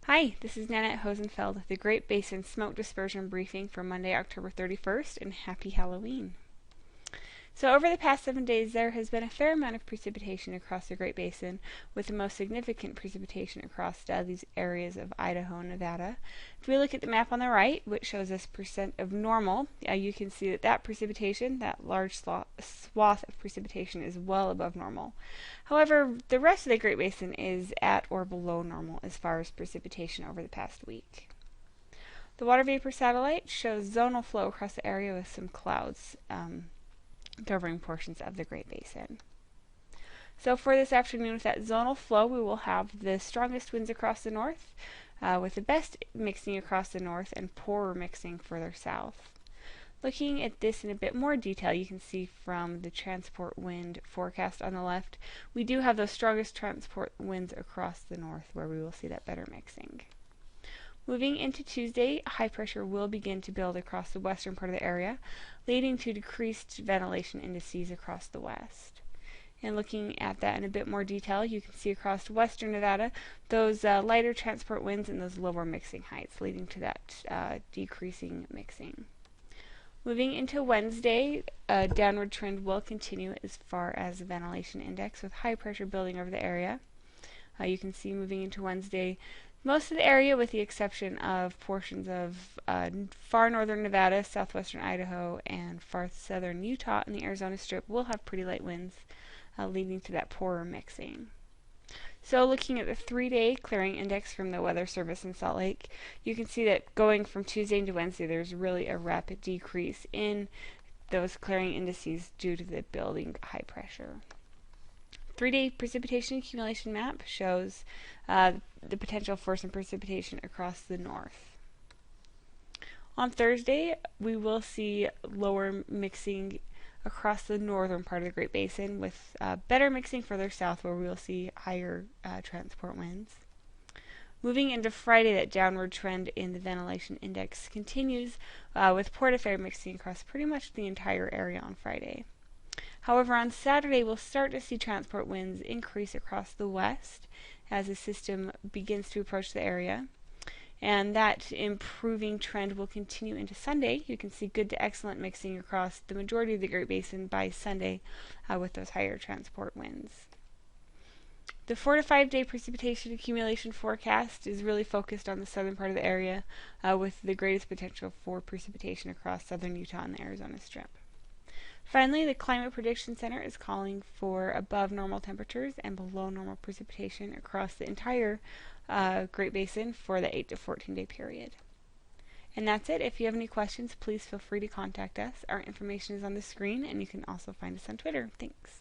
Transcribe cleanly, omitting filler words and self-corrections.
Hi, this is Nanette Hosenfeld with the Great Basin Smoke Dispersion Briefing for Monday, October 31st, and Happy Halloween. So over the past 7 days, there has been a fair amount of precipitation across the Great Basin, with the most significant precipitation across these areas of Idaho and Nevada. If we look at the map on the right, which shows us percent of normal, you can see that precipitation, that large swath of precipitation, is well above normal. However, the rest of the Great Basin is at or below normal as far as precipitation over the past week. The water vapor satellite shows zonal flow across the area with some clouds covering portions of the Great Basin. So for this afternoon, with that zonal flow, we will have the strongest winds across the north, with the best mixing across the north and poorer mixing further south. Looking at this in a bit more detail, you can see from the transport wind forecast on the left, we do have those strongest transport winds across the north where we will see that better mixing. Moving into Tuesday, high pressure will begin to build across the western part of the area, leading to decreased ventilation indices across the west. And looking at that in a bit more detail, you can see across western Nevada those lighter transport winds and those lower mixing heights, leading to that decreasing mixing. Moving into Wednesday, a downward trend will continue as far as the ventilation index, with high pressure building over the area. You can see moving into Wednesday, most of the area, with the exception of portions of far northern Nevada, southwestern Idaho, and far southern Utah and the Arizona Strip, will have pretty light winds, leading to that poorer mixing. So looking at the 3-day clearing index from the Weather Service in Salt Lake, you can see that going from Tuesday into Wednesday, there's really a rapid decrease in those clearing indices due to the building high pressure. 3-day precipitation accumulation map shows the potential for some precipitation across the north. On Thursday, we will see lower mixing across the northern part of the Great Basin, with better mixing further south where we will see higher transport winds. Moving into Friday, that downward trend in the ventilation index continues, with port affair mixing across pretty much the entire area on Friday. However, on Saturday, we'll start to see transport winds increase across the west as the system begins to approach the area. And that improving trend will continue into Sunday. You can see good to excellent mixing across the majority of the Great Basin by Sunday with those higher transport winds. The 4 to 5 day precipitation accumulation forecast is really focused on the southern part of the area, with the greatest potential for precipitation across southern Utah and the Arizona Strip. Finally, the Climate Prediction Center is calling for above normal temperatures and below normal precipitation across the entire Great Basin for the 8 to 14 day period. And that's it. If you have any questions, please feel free to contact us. Our information is on the screen, and you can also find us on Twitter. Thanks.